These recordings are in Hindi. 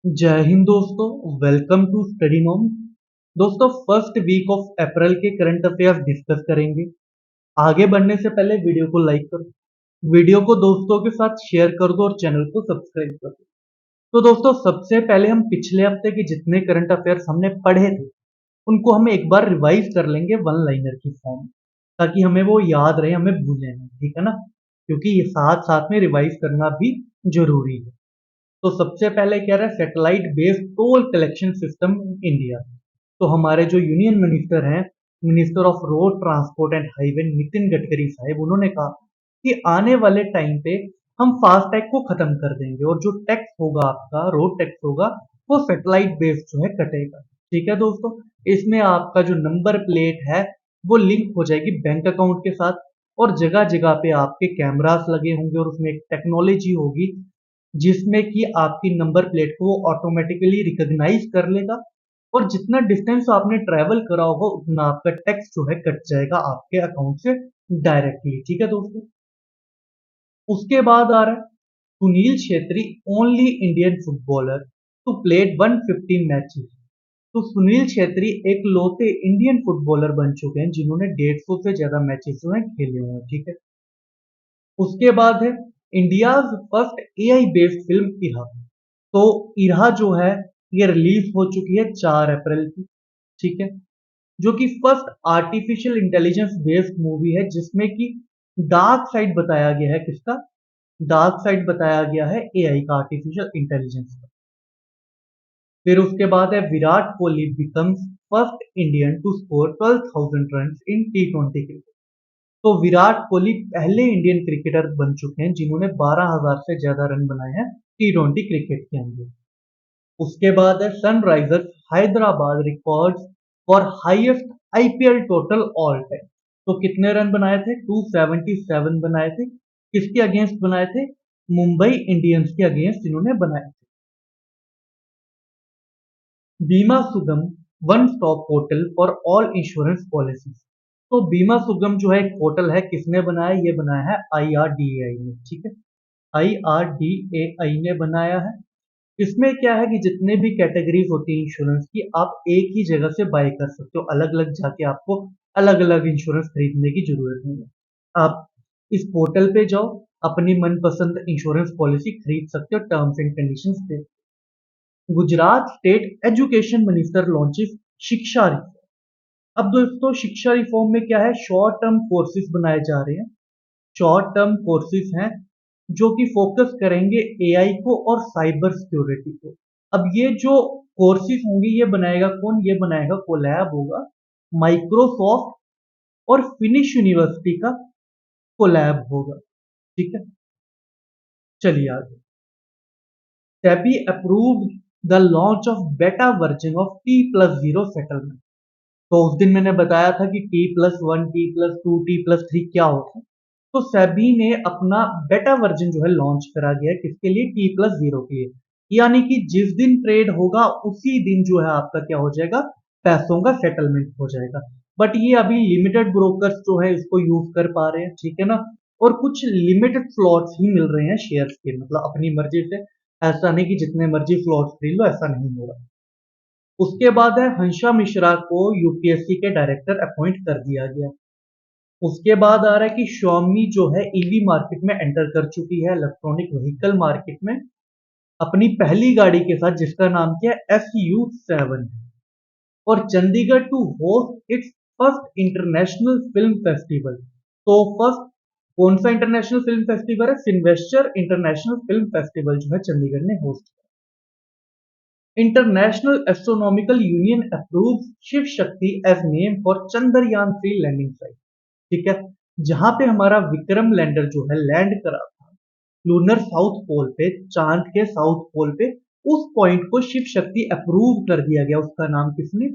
जय हिंद दोस्तों। वेलकम टू स्टडी नॉम। दोस्तों, फर्स्ट वीक ऑफ अप्रैल के करंट अफेयर्स डिस्कस करेंगे। आगे बढ़ने से पहले वीडियो को लाइक करो, वीडियो को दोस्तों के साथ शेयर कर दो और चैनल को सब्सक्राइब कर दो। तो दोस्तों, सबसे पहले हम पिछले हफ्ते के जितने करंट अफेयर्स हमने पढ़े थे उनको हम एक बार रिवाइज कर लेंगे वन लाइनर की फॉर्म में, ताकि हमें वो याद रहे, हमें भूले नहीं। ठीक है ना, क्योंकि ये साथ साथ में रिवाइज करना भी जरूरी है। तो सबसे पहले कह रहा है satellite based toll collection system in India. तो हमारे जो यूनियन मिनिस्टर हैं, minister of road transport and highway Nitin Gadkari साहब, उन्होंने कहा कि आने वाले टाइम पे हम फास्ट टैग को खत्म कर देंगे और जो टैक्स होगा, आपका रोड टैक्स होगा, वो सैटेलाइट बेस्ड जो है कटेगा। ठीक है दोस्तों, इसमें आपका जो नंबर प्लेट है वो लिंक हो जाएगी बैंक अकाउंट के साथ, और जगह जगह पे आपके कैमरास लगे होंगे और उसमें एक टेक्नोलॉजी होगी जिसमें कि आपकी नंबर प्लेट को ऑटोमेटिकली रिकॉग्नाइज कर लेगा, और जितना डिस्टेंस आपने ट्रेवल करा होगा उतना आपका टैक्स जो है कट जाएगा आपके अकाउंट से डायरेक्टली। ठीक है दोस्तों, उसके बाद आ रहा है Sunil Chhetri, only Indian footballer to played 150 matches. तो सुनील छेत्री एक लौते इंडियन फुटबॉलर बन चुके हैं जिन्होंने 150 से ज्यादा मैचेस जो है खेले हुए हैं। ठीक है, उसके बाद है India's first AI based film Ira. तो इरा जो है ये रिलीज हो चुकी है 4 अप्रैल की। ठीक है, जो कि first artificial intelligence based movie है जिसमें कि डार्क साइड बताया गया है। किसका डार्क साइड बताया गया है? एआई का, आर्टिफिशियल इंटेलिजेंस का। फिर उसके बाद है Virat Kohli becomes first Indian to score 12,000 run in टी20 क्रिकेट। तो विराट कोहली पहले इंडियन क्रिकेटर बन चुके हैं जिन्होंने 12,000 से ज्यादा रन बनाए हैं टी20 क्रिकेट के अंदर। उसके बाद है Sunrisers Hyderabad records for highest IPL total all time. तो कितने रन बनाए थे? 277 बनाए थे। किसके अगेंस्ट बनाए थे? मुंबई इंडियंस के अगेंस्ट इन्होंने बनाए थे। बीमा सुगम one stop portal for all insurance policies. तो बीमा सुगम जो है एक पोर्टल है, किसने बनाया? ये बनाया है आईआरडीएआई ने। ठीक है, आईआरडीएआई ने बनाया है। इसमें क्या है कि जितने भी कैटेगरीज होती है इंश्योरेंस की, आप एक ही जगह से बाय कर सकते हो। अलग अलग जाके आपको अलग अलग इंश्योरेंस खरीदने की जरूरत नहीं है। आप इस पोर्टल पे जाओ, अपनी मनपसंद इंश्योरेंस पॉलिसी खरीद सकते हो टर्म्स एंड कंडीशंस पे। Gujarat state education minister launches शिक्षा रिफॉर्म। अब दोस्तों, शिक्षा रिफॉर्म में क्या है? शॉर्ट टर्म कोर्सेज बनाए जा रहे हैं। शॉर्ट टर्म कोर्सेज हैं जो कि फोकस करेंगे एआई को और साइबर सिक्योरिटी को। अब ये जो कोर्सेज होंगे ये बनाएगा कौन? ये बनाएगा कोलैब होगा माइक्रोसॉफ्ट और फिनिश यूनिवर्सिटी का कोलैब होगा। ठीक है, चलिए आगे। SEBI approved the launch of beta version of T+0 settlement. तो उस दिन मैंने बताया था कि T+1, T+2, T+3 क्या होता है। तो सेबी ने अपना बेटा वर्जन जो है लॉन्च करा गया है। किसके लिए? T+0 के लिए। यानी कि जिस दिन ट्रेड होगा उसी दिन जो है आपका क्या हो जाएगा? पैसों का सेटलमेंट हो जाएगा। बट ये अभी लिमिटेड ब्रोकर्स जो है इसको यूज कर पा रहे हैं। ठीक है ना, और कुछ लिमिटेड स्लॉट्स ही मिल रहे हैं शेयर्स के, मतलब अपनी मर्जी से। ऐसा नहीं कि जितने मर्जी स्लॉट्स खरीद लो, ऐसा नहीं हो रहा। उसके बाद है हंसा मिश्रा को यूपीएससी के डायरेक्टर अपॉइंट कर दिया गया। उसके बाद आ रहा है कि Xiaomi जो है ईवी मार्केट में एंटर कर चुकी है, इलेक्ट्रॉनिक व्हीकल मार्केट में, अपनी पहली गाड़ी के साथ जिसका नाम क्या है? SU7। और Chandigarh to host its first international film festival. तो फर्स्ट कौन सा इंटरनेशनल फिल्म फेस्टिवल है? सिल्वेस्टर इंटरनेशनल फिल्म फेस्टिवल जो है चंडीगढ़ ने होस्ट किया। International astronomical union approves Shiv Shakti as name for Chandrayaan 3 landing site. ठीक है, जहां पे हमारा विक्रम लैंडर जो है लैंड करा था लूनर साउथ पोल पे, चांद के साउथ पोल पे, उस पॉइंट को शिव शक्ति अप्रूव कर दिया गया। उसका नाम किसने?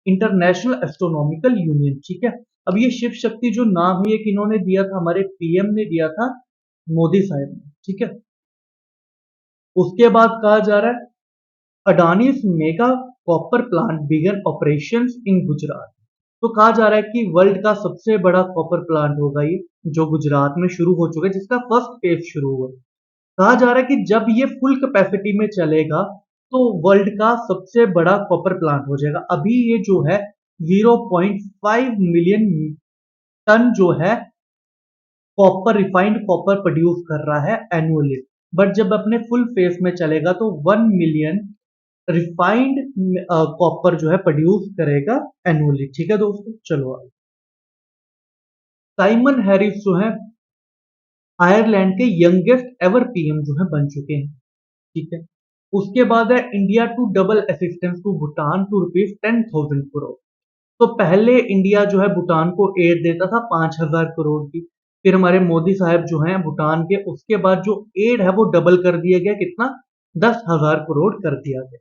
International astronomical union. ठीक है, अब ये शिव शक्ति जो नाम है ये किन्होंने दिया था? हमारे पीएम ने दिया था, मोदी साहब ने। ठीक है, उसके बाद कहा जा रहा है Adani's mega copper plant begin operations in Gujarat. तो कहा जा रहा है कि वर्ल्ड का सबसे बड़ा कॉपर प्लांट होगा ये, जो गुजरात में शुरू हो चुका है, जिसका फर्स्ट फेज शुरू हुआ। कहा जा रहा है कि जब ये फुल कैपेसिटी में चलेगा तो वर्ल्ड का सबसे बड़ा कॉपर प्लांट हो जाएगा। अभी ये जो है 0.5 मिलियन टन जो है कॉपर, रिफाइंड कॉपर प्रोड्यूस कर रहा है एनुअली। बट जब अपने फुल फेस में चलेगा तो 1 मिलियन रिफाइंड कॉपर जो है प्रोड्यूस करेगा एनुअली। ठीक है दोस्तों, चलो आगे। साइमन हैरिस जो है आयरलैंड के यंगेस्ट एवर पीएम जो है बन चुके हैं। ठीक है, उसके बाद है India to double assistance to Bhutan to ₹10,000 crore. तो पहले इंडिया जो है भूटान को एड देता था 5,000 करोड़ की। फिर हमारे मोदी साहब जो हैं भूटान के, उसके बाद जो एड है वो डबल कर दिया गया, कितना, 10,000 करोड़ कर दिया गया।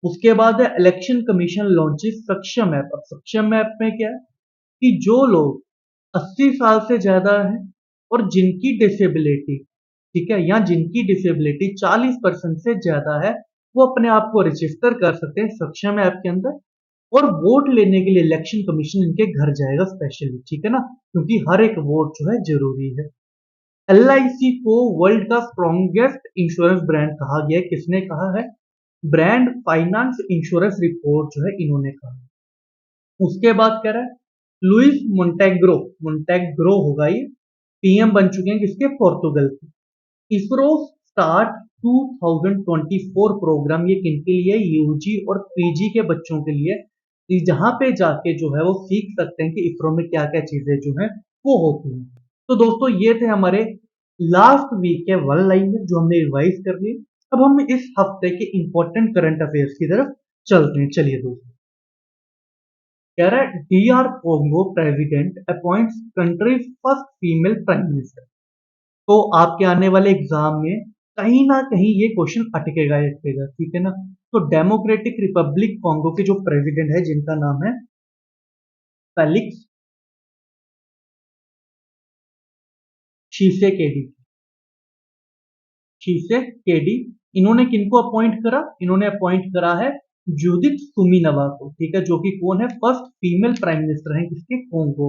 उसके बाद है इलेक्शन कमीशन लॉन्चेस सक्षम ऐप। अब सक्षम ऐप में क्या है कि जो लोग 80 साल से ज्यादा हैं और जिनकी डिसेबिलिटी, ठीक है, या जिनकी डिसेबिलिटी 40% से ज्यादा है, वो अपने आप को रजिस्टर कर सकते हैं सक्षम ऐप के अंदर। और वोट लेने के लिए इलेक्शन कमीशन इनके घर जाएगा स्पेशली, ठीक है ना, क्योंकि हर एक वोट जो है जरूरी है। एलआईसी को वर्ल्ड का स्ट्रॉन्गेस्ट इंश्योरेंस ब्रांड कहा गया है। किसने कहा है? ब्रांड फाइनेंस इंश्योरेंस रिपोर्ट जो है इन्होंने कहा। उसके बाद कह रहा है लुइस मोंटेग्रो, मोंटेग्रो होगा ये, पीएम बन चुके हैं किसके? पोर्तुगल के। इसरो स्टार्ट 2024 प्रोग्राम, ये किनके लिए? यूजी और पीजी के बच्चों के लिए, जहां पे जाके जो है वो सीख सकते हैं कि इसरो में क्या क्या चीजें जो है वो होती हैं। तो दोस्तों ये थे हमारे लास्ट वीक के वन लाइनर जो हमने रिवाइज कर लिए। अब हम इस हफ्ते के इंपॉर्टेंट करंट अफेयर्स की तरफ चलते हैं। चलिए दोस्तों, कह रहा है DR Congo president appoints country first female prime minister. तो आपके आने वाले एग्जाम में कहीं ना कहीं ये क्वेश्चन अटकेगा ही अटकेगा, ठीक है ना। तो डेमोक्रेटिक रिपब्लिक कॉन्गो के जो प्रेसिडेंट है जिनका नाम है फेलिक्स शीसेकेडी, शीसेकेडी, इन्होंने किनको अपॉइंट करा? इन्होंने अपॉइंट करा है जूडिथ सुमीनवा को, ठीक है, जो कि कौन है? फर्स्ट फीमेल प्राइम मिनिस्टर है किसके? कोंगो।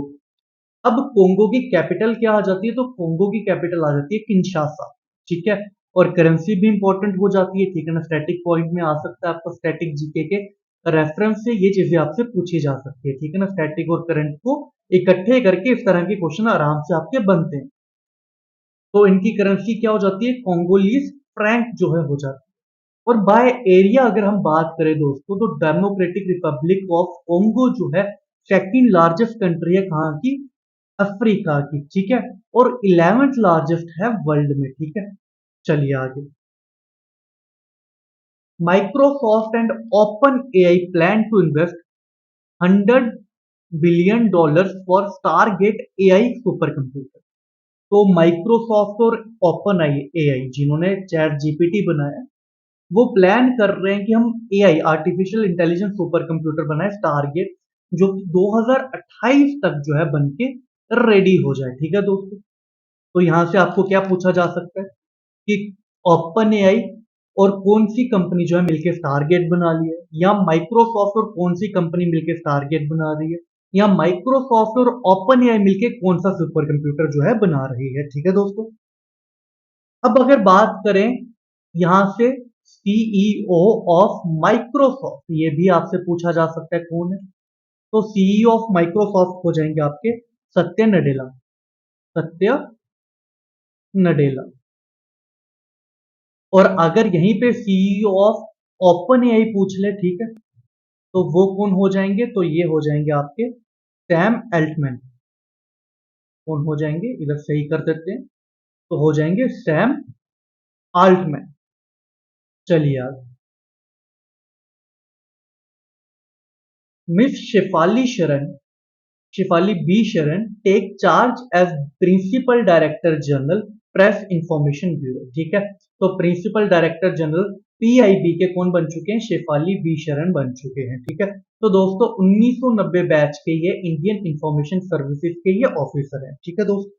अब कोंगो की कैपिटल क्या आ जाती है? तो कोंगो की कैपिटल आ जाती है किंशासा, ठीक है। और करेंसी भी इंपॉर्टेंट हो जाती है, ठीक है ना। स्टैटिक पॉइंट में आ सकता है आपको, स्टैटिक जीके के रेफरेंस से ये चीजें आपसे पूछी जा सकती है, ठीक है ना। स्टैटिक और करंट को इकट्ठे करके इस तरह के क्वेश्चन आराम से आपके बनते हैं। तो इनकी करेंसी क्या हो जाती है? कोंगोलीज फ्रैंक जो है हो जाती है। और बाय एरिया अगर हम बात करें दोस्तों, तो डेमोक्रेटिक रिपब्लिक ऑफ कोंगो जो है सेकंड लार्जेस्ट कंट्री है कहाँ की? अफ्रीका की, ठीक है। और 11th लार्जेस्ट है वर्ल्ड में, ठीक है। चलिए आगे। Microsoft and OpenAI plan to invest $100 billion for Stargate AI super computer. तो माइक्रोसॉफ्ट और ओपन एआई जिन्होंने चैट जीपीटी बनाया, वो प्लान कर रहे हैं कि हम AI artificial intelligence super computer बनाए स्टारगेट, जो कि 2028 तक जो है बन के रेडी हो जाए, ठीक है दोस्तों। तो यहां से आपको क्या पूछा जा सकता है कि ओपन एआई और कौन सी कंपनी जो है मिलकर टारगेट बना रही है, या माइक्रोसॉफ्ट और कौन सी कंपनी मिलकर टारगेट बना रही है, या माइक्रोसॉफ्ट और ओपन एआई मिलकर कौन सा सुपर कंप्यूटर जो है बना रही है, ठीक है दोस्तों। अब अगर बात करें यहां से सीईओ ऑफ माइक्रोसॉफ्ट, ये भी आपसे पूछा जा सकता है कौन है। तो सीईओ ऑफ माइक्रोसॉफ्ट हो जाएंगे आपके सत्य नडेला, सत्य नडेला। और अगर यहीं पे सीईओ ऑफ ओपन एआई पूछ ले, ठीक है, तो वो कौन हो जाएंगे? तो ये हो जाएंगे आपके सैम एल्टमैन। कौन हो जाएंगे? इधर सही कर देते हैं, तो हो जाएंगे सैम आल्टमैन। चलिए आगे। Miss Shefali B Sharan take charge as principal director general press information bureau, ठीक है। तो प्रिंसिपल डायरेक्टर जनरल पीआईबी के कौन बन चुके हैं? शेफाली बी शरण बन चुके हैं, ठीक है। तो दोस्तों 1990 बैच के ये इंडियन इंफॉर्मेशन सर्विसेज के ये ऑफिसर हैं, ठीक है दोस्तों।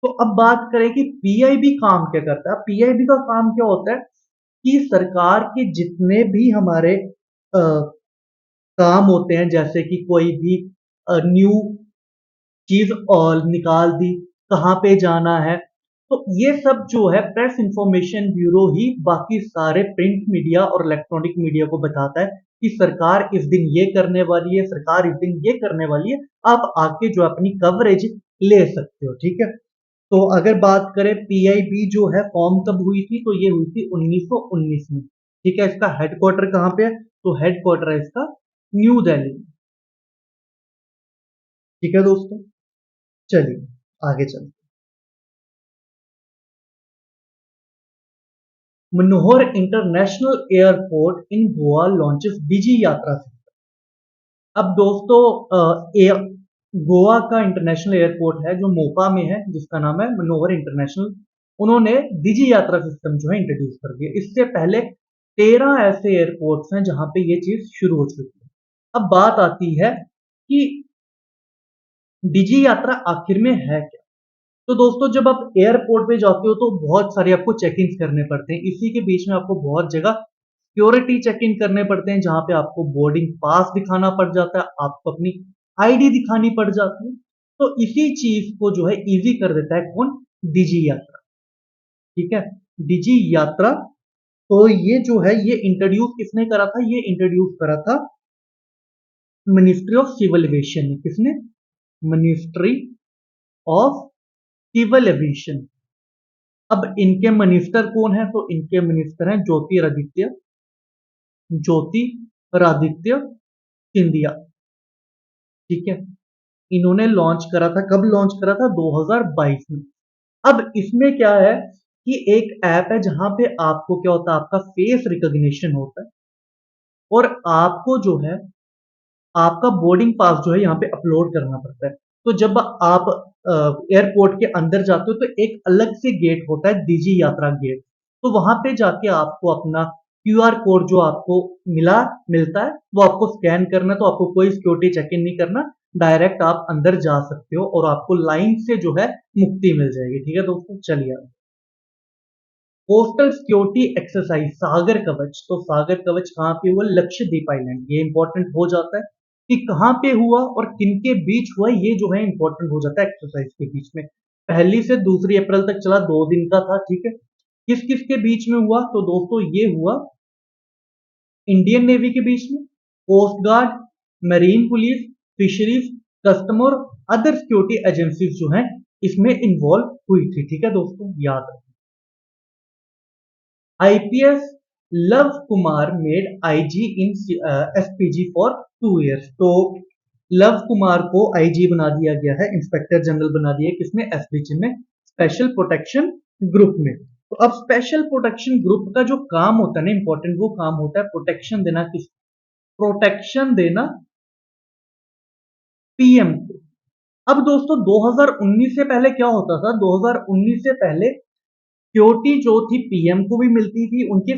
तो अब बात करें कि पीआईबी काम क्या करता है। पीआईबी का काम क्या होता है कि सरकार के जितने भी हमारे काम होते हैं, जैसे कि कोई भी न्यू चीज और निकाल दी, कहाँ पे जाना है, तो ये सब जो है प्रेस इंफॉर्मेशन ब्यूरो ही बाकी सारे प्रिंट मीडिया और इलेक्ट्रॉनिक मीडिया को बताता है कि सरकार इस दिन ये करने वाली है, सरकार इस दिन ये करने वाली है, आप आके जो अपनी कवरेज ले सकते हो। ठीक है, तो अगर बात करें पीआईबी जो है फॉर्म कब हुई थी, तो ये हुई थी 1919 में। ठीक है, इसका हेडक्वार्टर कहाँ पे है, तो हेडक्वार्टर है इसका न्यू दिल्ली में। ठीक है दोस्तों, चलिए आगे चलते। Manohar international airport in Goa launches Digi Yatra system. अब दोस्तों गोवा का इंटरनेशनल एयरपोर्ट है जो मोपा में है, जिसका नाम है मनोहर इंटरनेशनल। उन्होंने डिजी यात्रा सिस्टम जो है इंट्रोड्यूस कर दिया। इससे पहले 13 ऐसे एयरपोर्ट्स हैं जहां पे ये चीज शुरू हो चुकी है। अब बात आती है कि डिजी यात्रा आखिर में है क्या। तो दोस्तों जब आप एयरपोर्ट पे जाते हो तो बहुत सारे आपको चेक इन करने पड़ते हैं। इसी के बीच में आपको बहुत जगह सिक्योरिटी चेक इन करने पड़ते हैं, जहां पे आपको बोर्डिंग पास दिखाना पड़ जाता है, आपको अपनी आईडी दिखानी पड़ जाती है। तो इसी चीज को जो है इजी कर देता है कौन, डिजी यात्रा। ठीक है, डिजी यात्रा। तो ये जो है ये इंट्रोड्यूस किसने करा था, ये इंट्रोड्यूस करा था मिनिस्ट्री ऑफ सिविल एविएशन ने। किसने, मिनिस्ट्री ऑफ सिविल एविएशन। अब इनके मिनिस्टर कौन है, तो इनके मिनिस्टर हैं ज्योतिरादित्य सिंधिया। ठीक है, इन्होंने लॉन्च करा था, कब लॉन्च करा था, 2022 में। अब इसमें क्या है कि एक ऐप है जहां पे आपको क्या होता है, आपका फेस रिकॉग्निशन होता है और आपको जो है आपका बोर्डिंग पास जो है यहाँ पे अपलोड करना पड़ता है। तो जब आप एयरपोर्ट के अंदर जाते हो तो एक अलग से गेट होता है, डिजी यात्रा गेट। तो वहां पे जाके आपको अपना क्यूआर कोड जो आपको मिलता है वो आपको स्कैन करना है। तो आपको कोई सिक्योरिटी चेक इन नहीं करना, डायरेक्ट आप अंदर जा सकते हो और आपको लाइन से जो है मुक्ति मिल जाएगी। ठीक है दोस्तों, चलिए कोस्टल सिक्योरिटी एक्सरसाइज सागर कवच। तो सागर कवच कहाँ पे हुआ, लक्षद्वीप आइलैंड। ये इंपॉर्टेंट हो जाता है कि कहाँ पे हुआ और किनके बीच हुआ, ये जो है इंपॉर्टेंट हो जाता है एक्सरसाइज के बीच में। 1 से 2 अप्रैल तक चला, 2 दिन का था। ठीक है, किस किस के बीच में हुआ, तो दोस्तों ये हुआ इंडियन नेवी के बीच में, coast guard, marine police, fisheries, customer, other security agencies जो हैं इसमें इन्वॉल्व हुई थी। ठीक है दोस्तों, याद रखें। IPS love Kumar made IG in SPG for 2 years। तो लव कुमार को आईजी बना दिया गया है, इंस्पेक्टर जनरल बना दिया है, किसमें, एसपीजी में, स्पेशल प्रोटेक्शन ग्रुप में। तो अब स्पेशल प्रोटेक्शन ग्रुप का जो काम होता है ना इंपॉर्टेंट, वो काम होता है प्रोटेक्शन देना, किस, प्रोटेक्शन देना पीएम को। अब दोस्तों 2019 से पहले क्या होता था, 2019 से पहले सिक्योरिटी जो थी पीएम को भी मिलती थी, उनके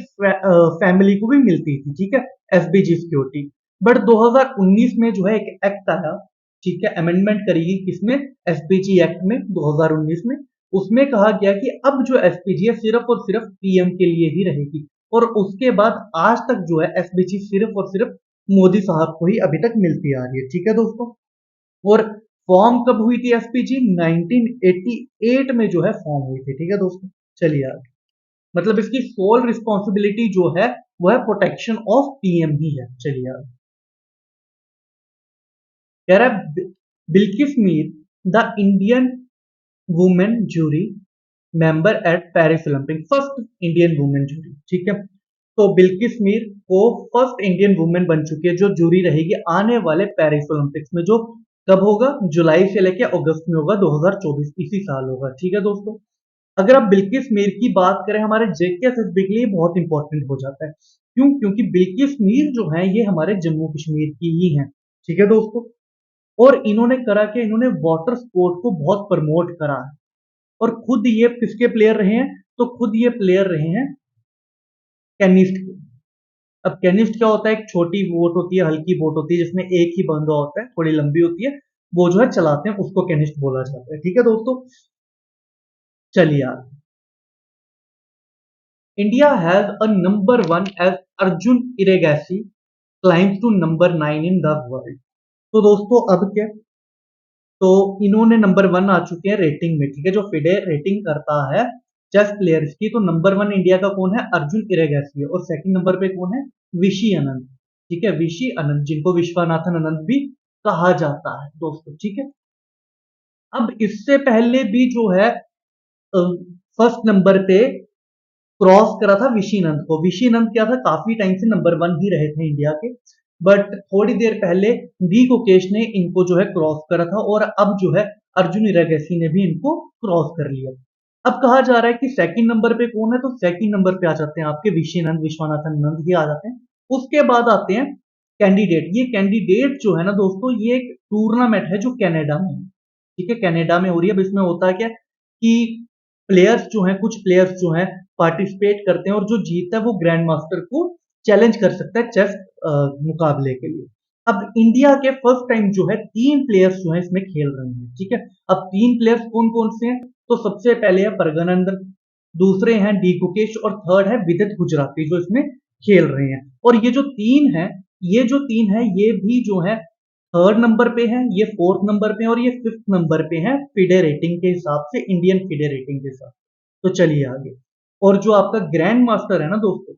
फैमिली को भी मिलती थी। ठीक है, एसबीजी सिक्योरिटी। बट 2019 में जो है एक एक्ट आया, ठीक है, अमेंडमेंट करेगी किसमें, एसपीजी एक्ट में 2019 में। उसमें कहा गया कि अब जो एसपीजी है सिर्फ और सिर्फ पीएम के लिए ही रहेगी। और उसके बाद आज तक जो है एसपीजी सिर्फ और सिर्फ मोदी साहब को ही अभी तक मिलती आ रही है। ठीक है दोस्तों, और फॉर्म कब हुई थी एसपीजी, 1988 में जो है फॉर्म हुई थी। ठीक है दोस्तों, चलिए आगे। मतलब इसकी सोल रिस्पॉन्सिबिलिटी जो है वो है प्रोटेक्शन ऑफ पीएम ही है। चलिए आगे कह रहा है Bilkis Mir the Indian women jury member at Paris Olympic, first Indian women jury. ठीक है, तो बिल्किस मीर को फर्स्ट इंडियन वुमेन बन चुकी है जो जूरी रहेगी आने वाले पेरिस ओलंपिक्स में, जो कब होगा, जुलाई से लेकर अगस्त में होगा, 2024 इसी साल होगा। ठीक है दोस्तों, अगर आप बिल्किस मीर की बात करें हमारे जेकेएसएसबी के लिए बहुत इंपॉर्टेंट हो जाता है। क्यों, क्योंकि बिल्किस मीर जो है ये हमारे जम्मू कश्मीर की ही है। ठीक है दोस्तों, और इन्होंने करा कि इन्होंने वाटर स्पोर्ट को बहुत प्रमोट करा है। और खुद ये किसके प्लेयर रहे हैं, तो खुद ये प्लेयर रहे हैं कैनिस्ट के। अब कैनिस्ट क्या होता है, एक छोटी बोट होती है, हल्की बोट होती है जिसमें एक ही बंदा होता है, थोड़ी लंबी होती है, वो जो है चलाते हैं, उसको कैनिस्ट बोला जाता है। ठीक है दोस्तों, चलिए यार, India has a number one as Arjun Erigaisi climbs to number 9 in the world. तो दोस्तों अब क्या, तो इन्होंने नंबर 1 आ चुके हैं रेटिंग में, ठीक है। जो फिडे रेटिंग करता है चेस प्लेयर्स की, तो नंबर 1 इंडिया का कौन है? अर्जुन इरेगैसी है। और सेकंड नंबर पे कौन है? विशी अनंत, ठीक है, विशी अनंत, जिनको विश्वनाथन अनंत भी कहा जाता है दोस्तों, ठीक है। अब इससे पहले भी जो है फर्स्ट नंबर पे क्रॉस करा था विशीनंद को। विशीनंद क्या था, काफी टाइम से नंबर 1 ही रहे थे इंडिया के, बट थोड़ी देर पहले डी गुकेश ने इनको जो है क्रॉस करा था, और अब जो है अर्जुन इरागैसी ने भी इनको क्रॉस कर लिया। अब कहा जा रहा है कि सेकंड नंबर पे कौन है, तो सेकंड नंबर पे आ जाते हैं आपके विशीनंद, विश्वनाथन आनंद, ये आ जाते हैं। उसके बाद आते हैं कैंडिडेट। ये कैंडिडेट जो है ना दोस्तों, ये एक टूर्नामेंट है जो कनाडा में है, ठीक है, कनाडा में हो रही है। अब इसमें होता है क्या कि प्लेयर्स जो हैं, कुछ प्लेयर्स जो हैं पार्टिसिपेट करते हैं, और जो जीतता है वो ग्रैंड मास्टर को चैलेंज कर सकता है चेस मुकाबले के लिए। अब इंडिया के फर्स्ट टाइम जो है 3 प्लेयर्स जो है इसमें खेल रहे हैं, ठीक है। अब 3 प्लेयर्स कौन कौन से हैं, तो सबसे पहले है परगनंदन, दूसरे हैं डी गुकेश, और थर्ड है विदित गुजराती जो इसमें खेल रहे हैं। और ये जो तीन है ये भी जो है थर्ड नंबर पे है, ये फोर्थ नंबर पे है, और ये फिफ्थ नंबर पे है फिडे रेटिंग के हिसाब से, इंडियन फिडे रेटिंग के हिसाब से। तो चलिए आगे। और जो आपका ग्रैंड मास्टर है ना दोस्तों,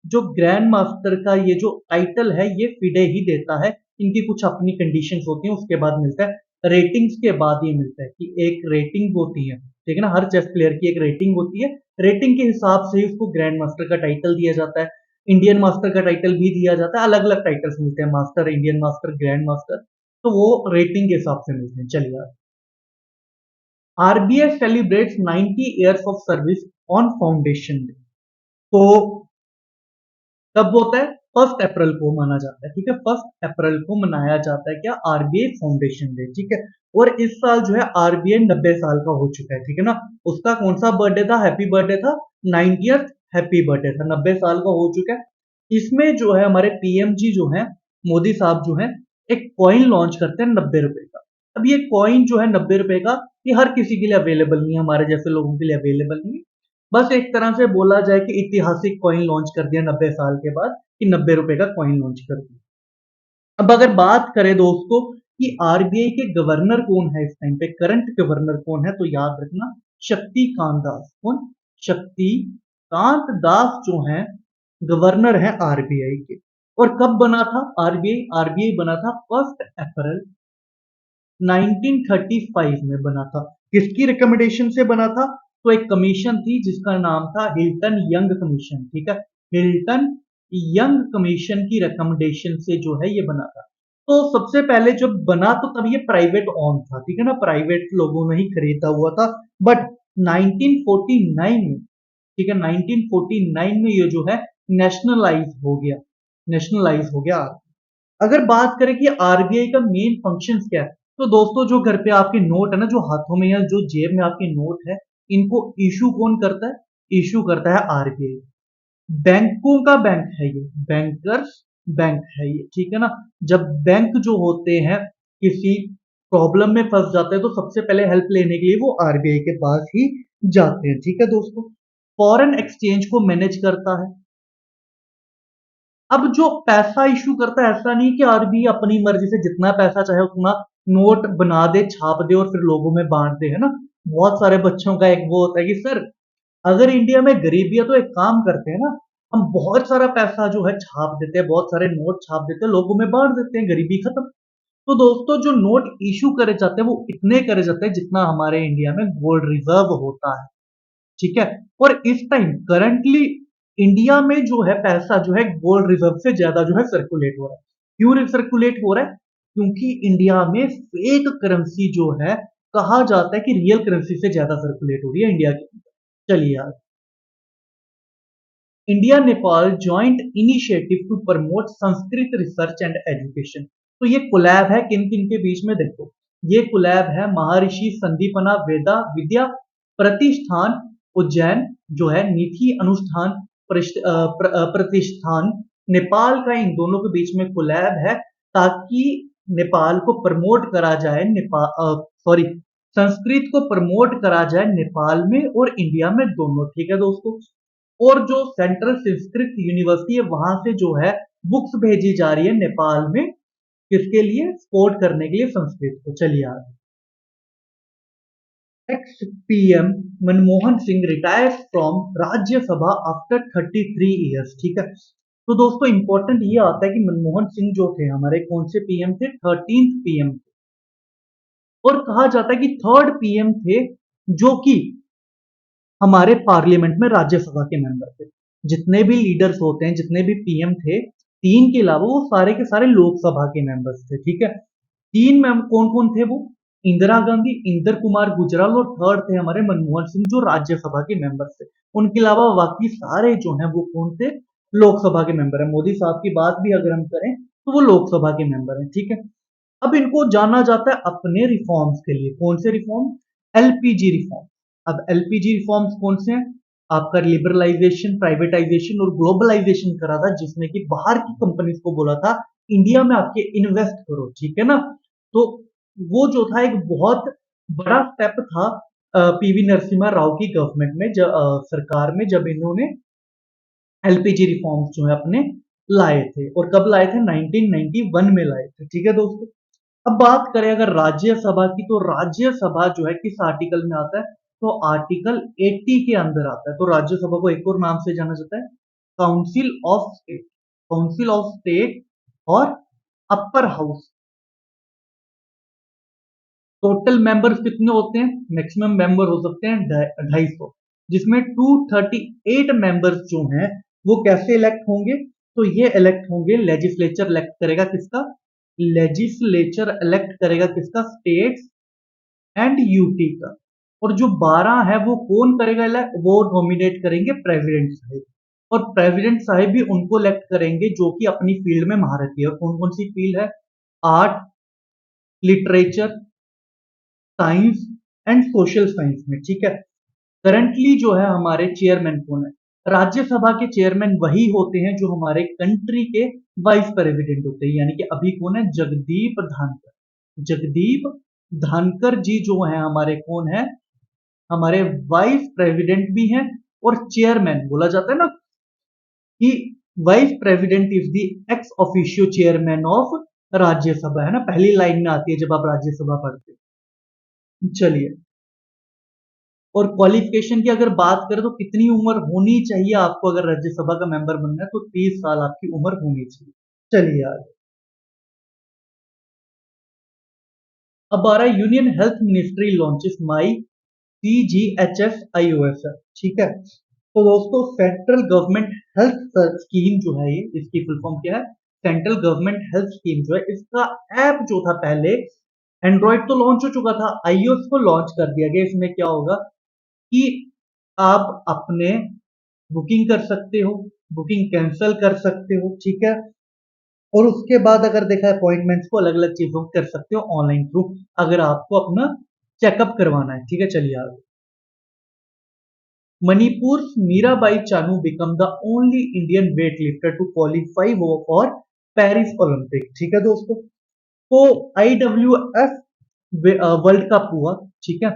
जो ग्रैंड मास्टर का ये जो टाइटल है ये फिडे ही देता है। इनकी कुछ अपनी कंडीशंस होती हैं, उसके बाद मिलता है, रेटिंग्स के बाद ये मिलता है कि एक रेटिंग होती है, ठीक है ना, हर चेस प्लेयर की एक रेटिंग होती है। रेटिंग के हिसाब से ही उसको ग्रैंड मास्टर का टाइटल दिया जाता है, इंडियन मास्टर का टाइटल भी दिया जाता है, अलग अलग टाइटल्स मिलते हैं, master, Indian master, grand master, तो वो रेटिंग के हिसाब से मिलते हैं। चलिए, RBI celebrates 90 years of service on foundation day. तो कब होता है? 1 अप्रैल को माना जाता है, ठीक है, 1 अप्रैल को मनाया जाता है क्या? आरबीआई फाउंडेशन डे, ठीक है। और इस साल जो है आरबीआई 90 साल का हो चुका है, ठीक है ना। उसका कौन सा बर्थडे था? हैप्पी बर्थडे था, 90th हैप्पी बर्थडे था, 90 साल का हो चुका है। इसमें जो है हमारे पीएम जी जो है, मोदी साहब जो है, एक कॉइन लॉन्च करते हैं 90 रुपए का। अब ये कॉइन जो है 90 रुपए का, ये हर किसी के लिए अवेलेबल नहीं है, हमारे जैसे लोगों के लिए अवेलेबल नहीं है। बस एक तरह से बोला जाए कि ऐतिहासिक कॉइन लॉन्च कर दिया 90 साल के बाद, कि 90 रुपए का कॉइन लॉन्च कर दिया। अब अगर बात करें दोस्तों कि आरबीआई के गवर्नर कौन है इस टाइम पे, करंट गवर्नर कौन है, तो याद रखना शक्तिकांत दास। कौन? शक्तिकांत दास जो है गवर्नर है आरबीआई के। और कब बना था आरबीआई? आरबीआई बना था 1 अप्रैल 1935 में बना था। किसकी रिकमेंडेशन से बना था? तो एक कमीशन थी जिसका नाम था हिल्टन यंग कमीशन, ठीक है, हिल्टन यंग कमीशन की रिकमेंडेशन से जो है ये बना था। तो सबसे पहले जब बना तो तब ये प्राइवेट ओन था, ठीक है ना, प्राइवेट लोगों ने ही खरीदा हुआ था। बट 1949 में, ठीक है, 1949 में ये जो है नेशनलाइज हो गया, नेशनलाइज हो गया। अगर बात करें कि आरबीआई का मेन फंक्शन क्या है, तो दोस्तों जो घर पे आपके नोट है ना, जो हाथों में या जो जेब में आपके नोट है, इनको इशू कौन करता है? इशू करता है आरबीआई। बैंकों का बैंक है ये, बैंकर्स बैंक है ये, ठीक है ना। जब बैंक जो होते हैं किसी प्रॉब्लम में फंस जाते हैं, तो सबसे पहले हेल्प लेने के लिए वो आरबीआई के पास ही जाते हैं, ठीक है दोस्तों। फॉरेन एक्सचेंज को मैनेज करता है। अब जो पैसा इशू करता है, ऐसा नहीं कि आरबीआई अपनी मर्जी से जितना पैसा चाहे उतना नोट बना दे, छाप दे और फिर लोगों में बांट दे, है ना। बहुत सारे बच्चों का एक वो होता है कि सर, अगर इंडिया में गरीबी है तो एक काम करते हैं ना, हम बहुत सारा पैसा जो है छाप देते हैं, बहुत सारे नोट छाप देते हैं, लोगों में बांट देते हैं, गरीबी खत्म। तो दोस्तों जो नोट इशू करे जाते हैं वो इतने करे जाते हैं जितना हमारे इंडिया में गोल्ड रिजर्व होता है, ठीक है। और इस टाइम करंटली इंडिया में जो है पैसा जो है गोल्ड रिजर्व से ज्यादा जो है सर्कुलेट हो रहा है। क्यों सर्कुलेट हो रहा है? क्योंकि इंडिया में फेक करेंसी जो है, कहा जाता है कि रियल करेंसी से ज्यादा सर्कुलेट हो रही है इंडिया के अंदर। चलिए यार, India Nepal joint initiative to promote Sanskrit research and education. तो ये कोलैब है किन किन के बीच में, देखो, ये कोलैब है महर्षि संदीपना वेदा विद्या प्रतिष्ठान उज्जैन, जो है निधि अनुष्ठान प्रतिष्ठान नेपाल का, इन दोनों के बीच में कोलैब है, ताकि नेपाल को प्रमोट करा जाए, नेपाल, सॉरी, संस्कृत को प्रमोट करा जाए नेपाल में और इंडिया में दोनों, ठीक है दोस्तों। और जो सेंट्रल संस्कृत यूनिवर्सिटी है वहां से जो है बुक्स भेजी जा रही है नेपाल में, किसके लिए? सपोर्ट करने के लिए संस्कृत को। चलिए आगे। X PM Manmohan Singh retires from Rajya Sabha after 33 years. ठीक है, तो दोस्तों इंपॉर्टेंट ये आता है कि मनमोहन सिंह जो थे हमारे कौन से पीएम थे, 13th पीएम। और कहा जाता है कि थर्ड पीएम थे जो कि हमारे पार्लियामेंट में राज्यसभा के मेंबर थे। जितने भी लीडर्स होते हैं, जितने भी पीएम थे, तीन के अलावा वो सारे के सारे लोकसभा के मेंबर्स थे। ठीक है, तीन में कौन कौन थे वो, इंदिरा गांधी, इंद्र कुमार गुजराल और थर्ड थे हमारे मनमोहन सिंह जो राज्यसभा के मेंबर थे। उनके अलावा बाकी सारे जो हैं वो कौन थे, लोकसभा के मेंबर है। मोदी साहब की बात भी अगर हम करें तो वो लोकसभा के मेंबर हैं। ठीक है, अब इनको जाना जाता है अपने रिफॉर्म्स के लिए। कौन से रिफॉर्म, एलपीजी रिफॉर्म। अब एलपीजी रिफॉर्म्स कौन से हैं, आपका लिबरलाइजेशन, प्राइवेटाइजेशन और ग्लोबलाइजेशन करा था, जिसमें कि बाहर की कंपनीज को बोला था इंडिया में आपके इन्वेस्ट करो। ठीक है ना, तो वो जो था एक बहुत बड़ा स्टेप था पीवी नरसिम्हा राव की गवर्नमेंट में, सरकार में, जब इन्होंने एलपीजी रिफॉर्म्स जो है अपने लाए थे। और कब लाए थे, 1991 में लाए थे। ठीक है दोस्तों, अब बात करें अगर राज्यसभा की, तो राज्यसभा जो है किस आर्टिकल में आता है, तो आर्टिकल 80 के अंदर आता है। तो राज्यसभा को एक और नाम से जाना जाता है, council of state. Council of state और अपर हाउस। टोटल मेंबर्स कितने होते हैं, मैक्सिमम मेंबर हो सकते हैं 250, जिसमें 238 मेंबर्स जो हैं वो कैसे इलेक्ट होंगे, तो ये इलेक्ट होंगे, लेजिस्लेचर इलेक्ट करेगा किसका, लेजिस्लेचर इलेक्ट करेगा किसका, स्टेट्स एंड यूटी का। और जो 12 है वो कौन करेगा इलेक्ट, वो नॉमिनेट करेंगे प्रेसिडेंट साहिब। और प्रेसिडेंट साहिब भी उनको इलेक्ट करेंगे जो कि अपनी फील्ड में महारथी है। और कौन कौन सी फील्ड है, art, literature, science and social science में। ठीक है, करंटली जो है हमारे चेयरमैन कौन है, राज्यसभा के चेयरमैन वही होते हैं जो हमारे कंट्री के वाइस प्रेसिडेंट होते हैं, यानी कि अभी कौन है, जगदीप धनखड़। जगदीप धनखड़ जी जो है हमारे कौन है, हमारे वाइस प्रेसिडेंट भी हैं और चेयरमैन। बोला जाता है ना कि vice president is the ex officio chairman of Rajya Sabha, है ना, पहली लाइन में आती है जब आप राज्यसभा पढ़ते हो। चलिए, और क्वालिफिकेशन की अगर बात करें तो कितनी उम्र होनी चाहिए आपको, अगर राज्यसभा का मेंबर बनना है तो 30 साल आपकी उम्र होनी चाहिए। चलिए यार, अब आ रहा है यूनियन हेल्थ मिनिस्ट्री लॉन्चेस माई CGHS IOS। ठीक है, तो दोस्तों सेंट्रल गवर्नमेंट हेल्थ स्कीम जो है, ये इसकी फुल फॉर्म क्या है, सेंट्रल गवर्नमेंट हेल्थ स्कीम जो है, इसका ऐप जो था पहले एंड्रॉइड तो लॉन्च हो चुका था, iOS को लॉन्च कर दिया गया। इसमें क्या होगा कि आप अपने बुकिंग कर सकते हो, बुकिंग कैंसिल कर सकते हो। ठीक है, और उसके बाद अगर देखा अपॉइंटमेंट्स को अलग अलग चीजों को कर सकते हो ऑनलाइन थ्रू, अगर आपको अपना चेकअप करवाना है। ठीक है, चलिए आगे। Manipur Mirabai Chanu become the only Indian weight lifter to qualify for Paris Olympic. ठीक है दोस्तों, तो IWF वर्ल्ड कप हुआ। ठीक है,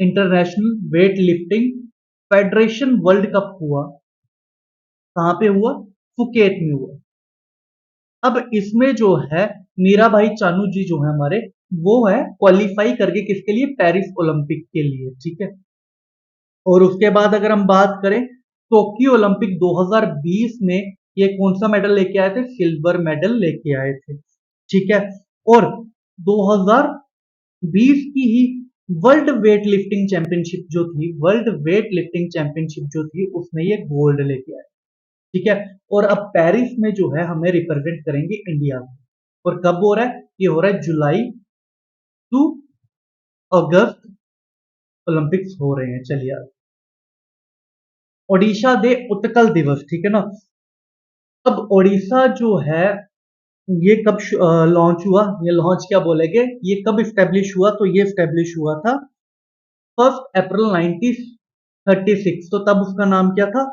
international weight lifting federation world cup हुआ। कहां पे हुआ, फुकेत में हुआ। अब इसमें जो है मीरा भाई चानू जी जो है हमारे, वो है क्वालिफाई करके किसके लिए, पेरिस ओलंपिक के लिए। ठीक है, और उसके बाद अगर हम बात करें टोक्यो ओलंपिक 2020 में ये कौन सा मेडल लेके आए थे, सिल्वर मेडल लेके आए थे। ठीक है, और 2020 की ही वर्ल्ड वेट लिफ्टिंग चैंपियनशिप जो थी, वर्ल्ड वेट लिफ्टिंग चैंपियनशिप जो थी, उसमें ये गोल्ड लेके आए। ठीक है, और अब पेरिस में जो है हमें रिप्रेजेंट करेंगे इंडिया को। और कब हो रहा है, ये हो रहा है जुलाई टू अगस्त, ओलंपिक्स हो रहे हैं। चलिए, ओडिशा दे उत्कल दिवस। ठीक है ना, अब ओडिशा जो है ये कब लॉन्च हुआ, ये लॉन्च क्या बोलेंगे, ये कब स्टेब्लिश हुआ, तो ये स्टेब्लिश हुआ था 1 अप्रैल 1936। तो तब उसका नाम क्या था,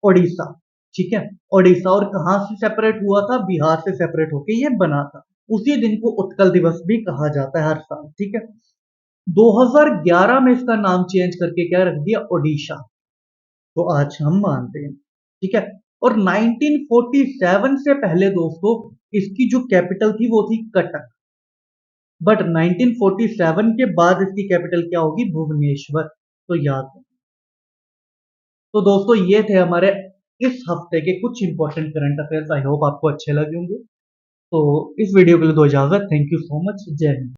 ओडिशा। ठीक है, ओडिशा, और कहां से सेपरेट हुआ था, बिहार से सेपरेट होके ये बना था। उसी दिन को उत्कल दिवस भी कहा जाता है हर साल। ठीक है, 2011 में इसका नाम चेंज करके क्या रख दिया, ओडिशा। तो आज हम मानते हैं। ठीक है, और 1947 से पहले दोस्तों इसकी जो कैपिटल थी वो थी कटक। बट 1947 के बाद इसकी कैपिटल क्या होगी? भुवनेश्वर। तो याद रखना। तो दोस्तों ये थे हमारे इस हफ्ते के कुछ important current affairs. I hope आपको अच्छे लगे होंगे। तो इस वीडियो के लिए दो इजाजत। Thank you so much. जय हिंद।